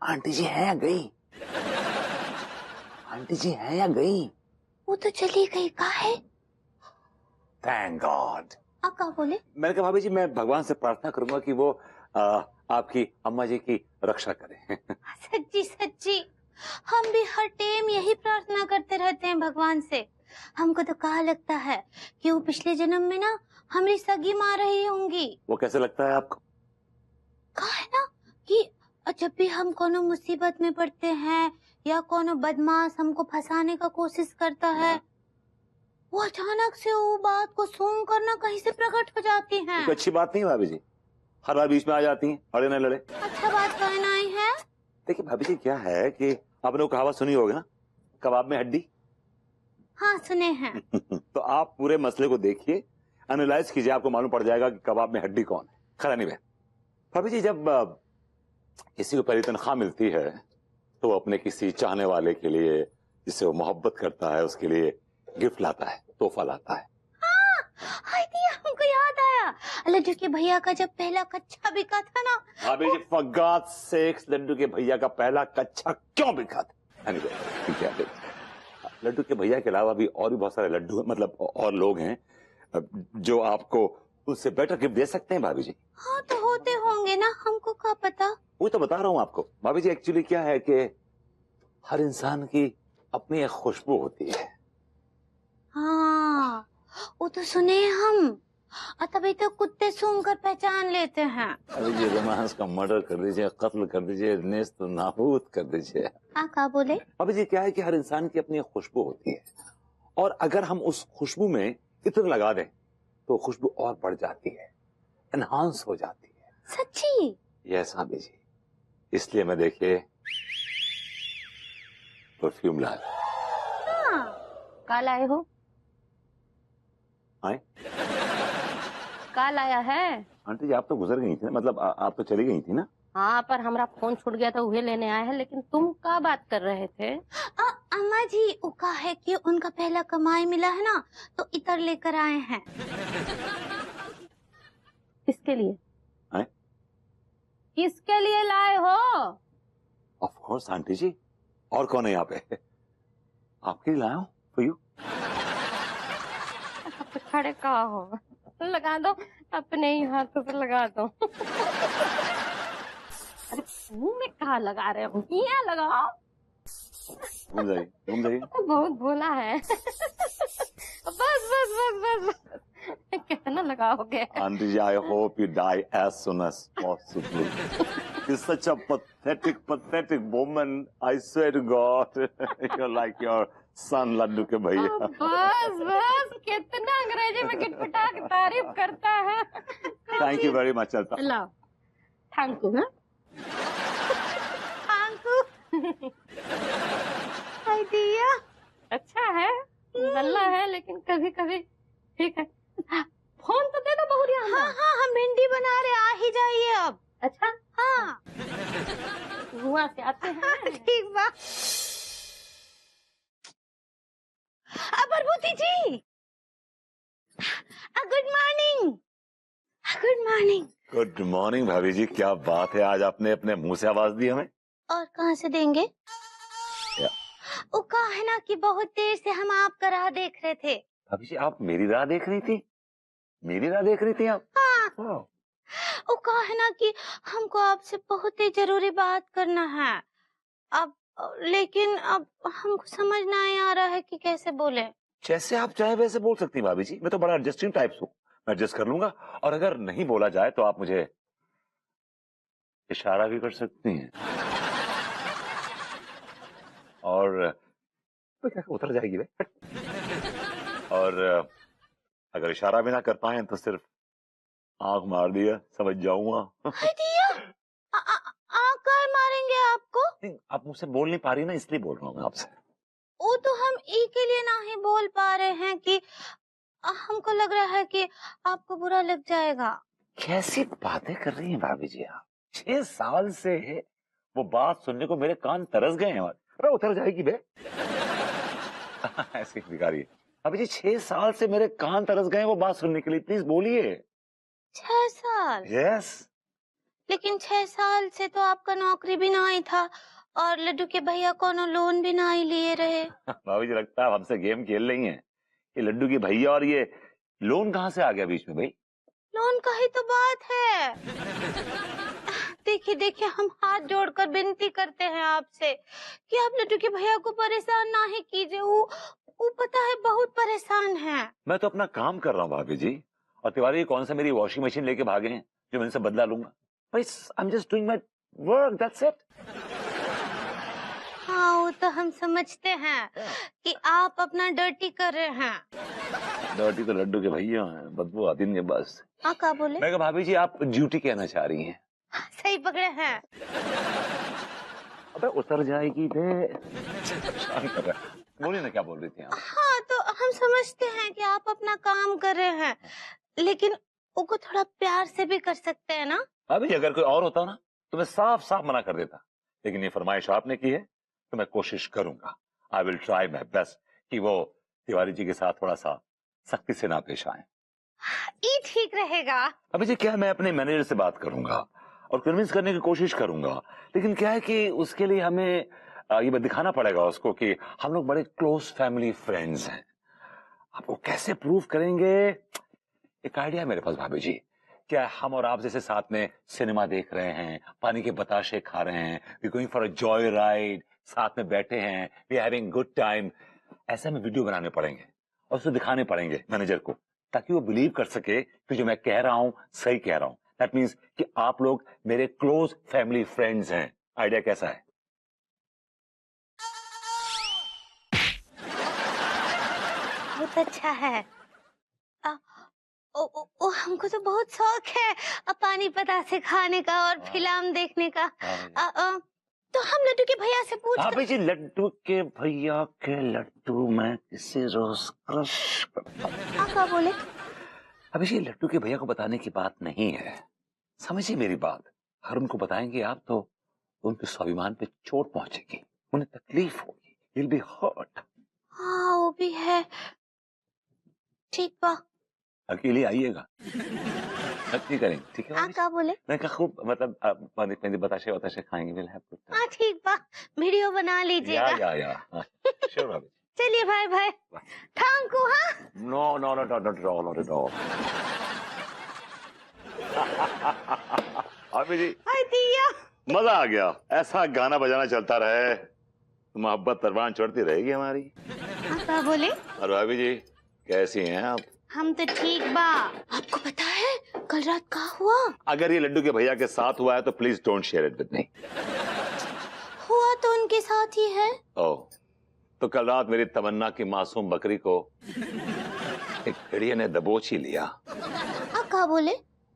Aunty जी हैं या गई? आंटी जी हैं या गई? वो तो चली गई। कहाँ है? Thank God. आप कहाँ बोले? मैंने कहा भाभी जी मैं भगवान से प्रार्थना करूंगा कि वो आपकी अम्मा जी की रक्षा करें। सच्ची सच्ची हम भी हर टाइम यही प्रार्थना करते रहते हैं भगवान से। हमको तो कहा लगता है कि वो पिछले जन्म में ना हमारी सगी माँ रही होंगी। वो कैसे लगता है आपको? कहा है ना कि जब भी हम कोनो मुसीबत में पड़ते हैं या कोनो बदमाश हमको फंसाने का कोशिश करता है, वो अचानक से वो बात को सूंघ कर ना कहीं से प्रकट हो जाती हैं। तो अच्छी बात नहीं है भाभी जी, हर बार बीच में आ जाती हैं, अड़े न लड़े। अच्छा बात कहना आई है। देखिए भाभी जी क्या है कि आपने वो कहावत सुनी होगी ना, कबाब में हड्डी। हाँ सुने हैं। तो आप पूरे मसले को देखिए, एनालाइज कीजिए, आपको मालूम पड़ जाएगा कि कबाब में हड्डी कौन है। खैर नहीं बहन, भाभी जी जब किसी को पहली तनख्वाह मिलती है तो वो अपने किसी चाहने वाले के लिए, जिससे वो मोहब्बत करता है, उसके लिए गिफ्ट लाता है, तोहफा लाता है। हाय दिया, हमको याद आया लड्डू के भैया का जब पहला कच्चा बिका था ना। भाभी जी फॉर गॉड सेक्स, लड्डू के भैया का पहला कच्चा क्यों बिका था? लड्डू के भैया के अलावा भी और भी बहुत सारे लड्डू, मतलब और लोग हैं जो आपको उससे बेटर गिफ्ट दे सकते हैं भाभी जी। हाँ तो होते होंगे ना, हमको क्या पता। वही तो बता रहा हूँ आपको भाभी जी। एक्चुअली क्या है कि हर इंसान की अपनी एक खुशबू होती है। हाँ वो तो सुने हम, तभी तो कुत्ते सूंघ कर पहचान लेते हैं। अरे जी रोमांस का मर्डर कर दीजिए, कत्ल कर दीजिए, नेस्त नाबूद कर दीजिए। आप क्या बोले? भाभी जी क्या है कि हर इंसान की अपनी एक खुशबू होती है, और अगर हम उस खुशबू में इत्र लगा दें तो खुशबू और बढ़ जाती है, एनहांस हो जाती है। सच्ची? यस भाभी जी, इसलिए मैं देखिए परफ्यूम लाया। हाँ काल आए हो? आए? काल आया है? आंटी जी आप तो गुजर गई थी ना, मतलब आप तो चली गई थी ना। हाँ पर हमारा फोन छूट गया था, उहे लेने आए हैं। लेकिन तुम क्या बात कर रहे थे? अम्मा जी वो कहा है कि उनका पहला कमाई मिला है ना, तो इतर लेकर आए हैं। किसके लिए? आए? किसके लिए लाए हो? ऑफ कोर्स आंटी जी, और कौन है यहाँ पे? आपके लिए लाया हूँ, फॉर यू। खड़े कहा हो, लगा दो अपने ही हाथों पर लगा दो। अरे मुंह में कहा लगा रहे हो, यहाँ लगाओ। घूम जाइए, घूम जाइए। बहुत भोला है। बस बस बस बस कितना लगाओगे? Aunty ji I hope you die as soon as possible. You're such a pathetic woman. I swear to God, you're like your son लड्डू के भैया। बस बस कितना अंग्रेजी में गिटपिटा के तारीफ करता है। Thank you very much. चलता लो थैंक यू। हाय दिया, अच्छा है, गल्ला है, लेकिन कभी कभी ठीक है। फोन तो दे दो बहुरिया। हाँ हाँ हम भिंडी बना रहे, आ ही जाइए अब। अच्छा हाँ धुआं से आते हैं। ठीक बा। Prabhuti ji good morning. Good morning. Good morning भाभी जी, क्या बात है, आज आपने अपने मुंह से आवाज दी हमें। और कहाँ से देंगे? वो कहा है ना कि बहुत देर से हम आपका राह देख रहे थे। भाभी जी आप मेरी राह देख रही थी? मेरी राह देख रही थी आप? हाँ। वो कहा है ना कि हमको आपसे बहुत ही जरूरी बात करना है अब, लेकिन अब हमको समझ नहीं आ रहा है कि कैसे बोले। जैसे आप चाहे वैसे बोल सकती हैं भाभी जी, मैं तो बड़ा एडजस्टिंग टाइप हूँ, मैं एडजस्ट कर लूंगा। और अगर नहीं बोला जाए तो आप मुझे इशारा भी कर सकती हैं, और तो क्या उतर जाएगी वे। और अगर इशारा भी ना कर पाए तो सिर्फ आंख मार दिया, समझ जाऊंगा। मारेंगे आपको? आप मुझसे बोल नहीं पा रही ना, इसलिए बोल रहा हूँ मैं आपसे। वो तो हम ई के लिए नहीं बोल पा रहे हैं कि हमको लग रहा है कि आपको बुरा लग जाएगा। कैसी बातें कर रही हैं भाभी जी आप? 6 साल से वो बात सुनने को मेरे कान तरस गए हैं। अरे उतर जाएगी बे। ऐसी भिखारी अभी जी, 6 साल से मेरे कान तरस गए वो बात सुनने के लिए, प्लीज बोलिए। 6 साल? यस। लेकिन 6 साल से तो आपका नौकरी भी ना ही था और लड्डू के भैया कोनो लोन भी ना ही लिए रहे। भाभी जी लगता है आप हमसे गेम खेल रही हैं। ये लड्डू की भैया और ये लोन कहाँ से आ गया बीच में भाई? लोन का ही तो बात है। देखिए देखिए, हम हाथ जोड़कर विनती करते हैं आपसे कि आप लड्डू के भैया को परेशान ना ही कीजिए। वो पता है बहुत परेशान है। मैं तो अपना काम कर रहा हूँ भाभी जी, और तिवारी कौन सा मेरी वॉशिंग मशीन लेके भागे हैं जो मैं इनसे बदला लूंगा? भाई I am just doing my work, that's it. हाँ, वो तो हम समझते हैं कि आप अपना डर्टी कर रहे हैं। डर्टी तो लड्डू के भैया हैं, बदबू आती है बस। हाँ, क्या बोले? मैं कहा भाभी जी आप ड्यूटी कहना चाह रही हैं। सही पकड़े हैं। अबे उतर जाएगी बे। बोलिए ना क्या बोल रही थी आप? हाँ, तो हम समझते हैं कि आप अपना काम कर रहे हैं, लेकिन उनको थोड़ा प्यार से भी कर सकते हैं ना? भाभी जी अगर कोई और होता ना तो मैं साफ साफ मना कर देता, लेकिन ये फरमाइश आपने की है तो मैं कोशिश करूंगा। I will try my best कि वो तिवारी जी के साथ थोड़ा सा सख्ती से ना पेश आए। ये ठीक रहेगा। अभी जी क्या, मैं अपने मैनेजर से बात करूंगा और कन्विंस करने की कोशिश करूंगा, लेकिन क्या है कि उसके लिए हमें ये दिखाना पड़ेगा उसको कि हम लोग बड़े क्लोज फैमिली फ्रेंड्स हैं। आपको कैसे प्रूव करेंगे, एक आइडिया है मेरे पास भाभी जी। क्या हम और आप जैसे साथ में सिनेमा देख रहे हैं, पानी के बताशे खा रहे हैं, we going for a joy ride, साथ में बैठे हैं, वी हैविंग गुड टाइम, ऐसे में वीडियो बनाने पड़ेंगे और उसे दिखाने पड़ेंगे मैनेजर को, ताकि वो बिलीव कर सके कि जो मैं कह रहा हूं सही कह रहा हूं। दैट मीन्स कि आप लोग मेरे क्लोज फैमिली फ्रेंड्स हैं। आइडिया कैसा है? बहुत अच्छा है। हमको तो बहुत शौक है पानी पतासे खाने का और फिल्म देखने का। तो हम लड्डू के भैया से पूछ। अभी जी लड्डू के भैया के लड्डू मैं किसी रोज क्रश। क्या बोले? अभी जी लड्डू के भैया को बताने की बात नहीं है, समझिए मेरी बात। अगर उनको बताएंगे आप तो उनके स्वाभिमान पे चोट पहुंचेगी, उन्हें तकलीफ होगी, विल बी हर्ट। हाँ वो भी है, ठीक बा। अकेले आइएगा, नहीं करेंगे, ठीक है? क्या बोले? मैं कहा खूब मतलब बताशे वताशे खाएंगे, विल हैव गुड टाइम। ठीक बा, वीडियो बना लीजिएगा। या श्योर भाभी। चलिए भाई भाई, थैंक यू। हाँ no no no not at all. भाभी जी हाय दिया, मजा आ गया, ऐसा गाना बजाना चलता रहे, मोहब्बत परवान चढ़ती रहेगी हमारी। क्या बोले? और भाभी जी कैसी हैं आप? हम तो ठीक बा। आपको पता है कल रात क्या हुआ? अगर ये लड्डू के भैया के साथ हुआ है तो please don't share it with me. हुआ तो उनके साथ ही है। ओह, तो कल रात मेरी तमन्ना की मासूम बकरी को एक भेड़िए ने दबोच ही लिया। क्या बोले?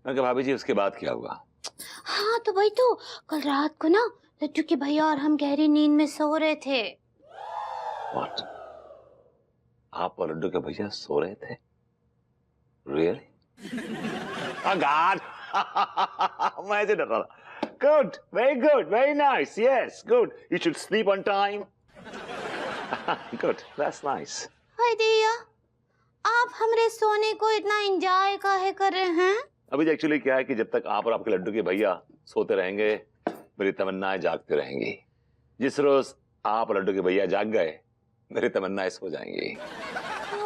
मैं कहा भाभी जी उसके बाद क्या हुआ? हाँ तो भाई, तो कल रात को ना लड्डू के भैया और हम गहरी नींद में सो रहे थे। What? आप और लड्डू के भैया सो रहे थे? Really? Oh God! मैं ऐसे डर रहा था। Good, very nice. Yes, good. You should sleep on time. Good, that's nice. हाय दिया, आप हमरे सोने को इतना एंजॉय काहे कर रहे हैं? अभी एक्चुअली क्या है कि जब तक आप और आपके लड्डू के भैया सोते रहेंगे, मेरी तमन्नाएं जागती रहेंगी। जिस रोज आप और लड्डू के भैया जाग गए, मेरी तमन्नाएं सो जाएंगी।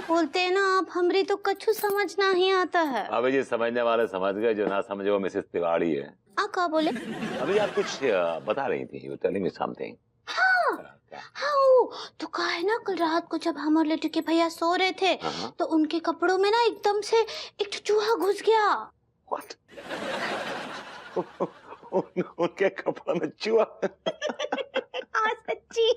बोलते हैं ना आप, हमरी तो कछु समझना ही आता है। अभी जी समझने वाले समझ गए, जो ना समझे वो मिसेस तिवारी है। क्या बोले? अभी आप कुछ बता रही थी, यू टेलिंग मी समथिंग। हाँ, तो कहा है ना कल रात को जब हम और लड्डू के भैया सो रहे थे तो उनके कपड़ों में ना एकदम से एक चूहा घुस गया। What? उनके कपड़ों में चूहा? सच्ची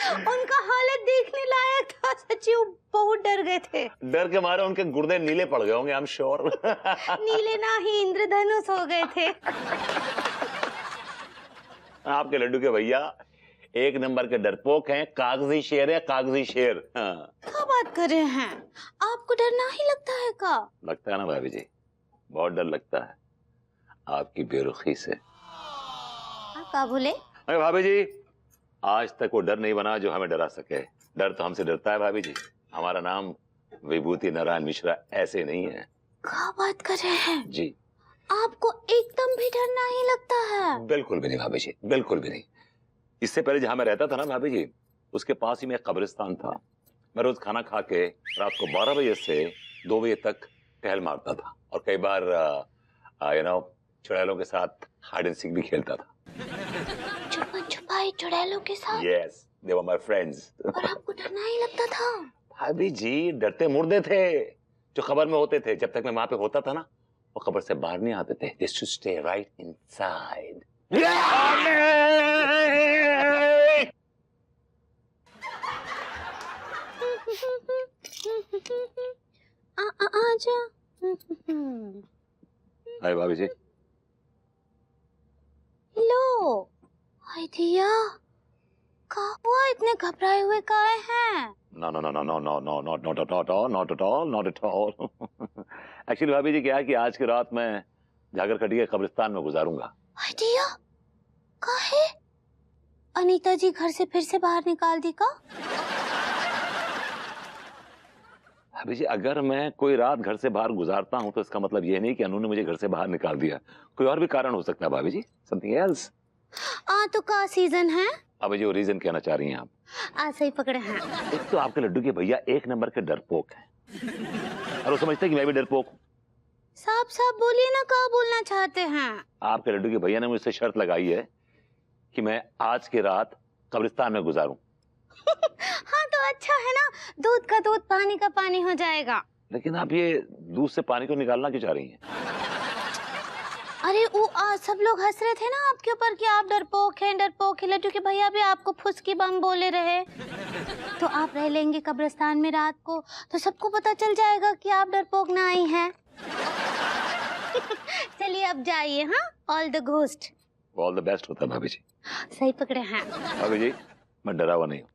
उनका हालत देखने लायक था, सच्ची वो बहुत डर गए थे। डर के मारे उनके गुर्दे नीले पड़ गए होंगे, आई एम श्योर। नीले ना ही इंद्रधनुष हो गए थे। आपके लड्डू के भैया एक नंबर के डरपोक हैं, कागजी शेर है, कागजी शेर। हाँ। क्या बात कर रहे हैं? आपको डर ना ही लगता है का? लगता है ना भाभी जी, बहुत डर लगता है आपकी बेरुखी से। क्या बोले? अरे भाभी जी, आज तक वो डर नहीं बना जो हमें डरा सके। डर तो हमसे डरता है भाभी जी। हमारा नाम विभूति नारायण मिश्रा ऐसे नहीं है। क्या बात कर रहे हैं? जी, आपको एकदम भी डर नहीं लगता है? बिल्कुल भी नहीं भाभी जी, बिल्कुल भी नहीं। इससे पहले जहां मैं रहता था ना भाभी जी, उसके पास ही में एक कब्रिस्तान था। मैं रोज खाना खा के रात को 12 बजे से 2 बजे तक टहल मारता था और कई बार चुड़ैलों के साथ हाइड एंड सीक भी खेलता था। छुपन छुपाई चुड़ैलों के साथ? Yes, they were my friends. और आपको डर नहीं लगता था? भाभी जी डरते मुर्दे थे जो खबर में होते थे। जब तक मैं वहां पे होता था ना, वो खबर से बाहर नहीं आते थे। They should stay right inside. आजा। हाय भाभी जी। लो, हाय दिया, क्या हुआ? इतने घबराए हुए काहे हैं? No, no, no, no, no, no, no, not at all, not at all, not at all. Actually भाभी जी क्या है कि आज की रात मैं जागर खटिया कब्रिस्तान में गुजारूंगा। हाय दिया, काहे? अनीता जी घर से फिर से बाहर निकाल दी का? भाभी जी अगर मैं कोई रात घर से बाहर गुजारता हूं तो इसका मतलब ये नहीं कि अनु ने मुझे घर से बाहर निकाल दिया। कोई और भी कारण हो सकता है भाभी जी, समथिंग एल्स। तो का सीजन है? भाभी जी वो रीजन कहना चाह रही हैं आप? सही पकड़े हैं। एक तो आपके लड्डू के भैया एक नंबर के डरपोक हैं और वो समझते हैं कि मैं भी डरपोक हूं। साफ साफ बोलिए ना, क्या बोलना चाहते हैं? आपके लड्डू के भैया ने मुझसे शर्त लगाई है कि मैं आज की रात कब्रिस्तान में गुजारूं। हाँ तो अच्छा है ना, दूध का दूध पानी का पानी हो जाएगा। लेकिन आप ये दूध से पानी को निकालना क्यों चाह रही हैं? अरे वो सब लोग हंस रहे थे ना आपके ऊपर कि आप डरपोक हैं, डरपोक है। लड्डू के भैया भी आपको फुसकी बम बोले रहे। तो आप रह लेंगे कब्रिस्तान में रात को तो सबको पता चल जाएगा कि आप डरपोक ना आई हैं। चलिए अब जाइए। हाँ, all the ghost. All the best होता है भाभी जी। सही पकड़े हैं। भाभी जी मैं डरा हुआ नहीं हूँ।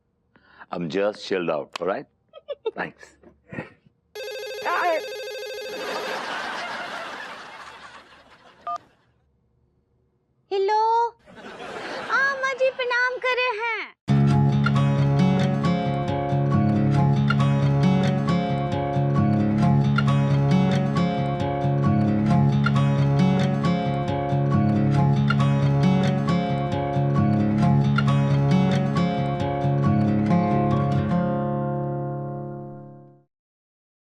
I'm just chilled out, all right? Thanks.